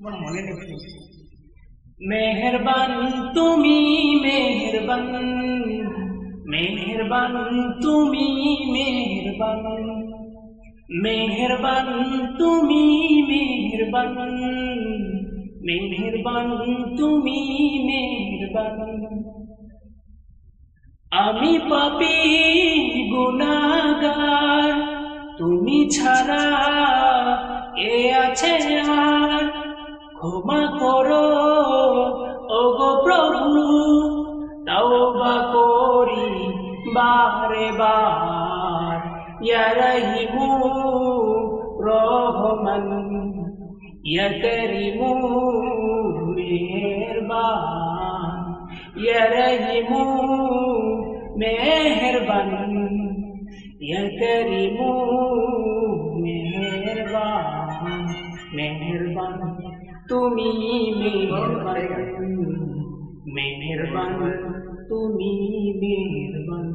আমার মনে নেই। মেহেরবান তুমি মেহেরবান, মেহেরবান তুমি মেহেরবান, মেহেরবান তুমি মেহেরবান, মেহেরবান তুমি মেহেরবান। আমি পাপী গুনাহগার, তুমি ছাড়া কে আছে আর? ক্ষমা করো ওগো প্রভু, তওবা করি বারে বার। ইয়া রহিমু রহমান, ইয়া করিমু মেহেরবান, ইয়া রহিমু মেহেরবান, ইয়া করিমু মেহেরবান। মেহেরবান তুমি মেহেরবান, মেহেরবান তুমি মেহেরবান।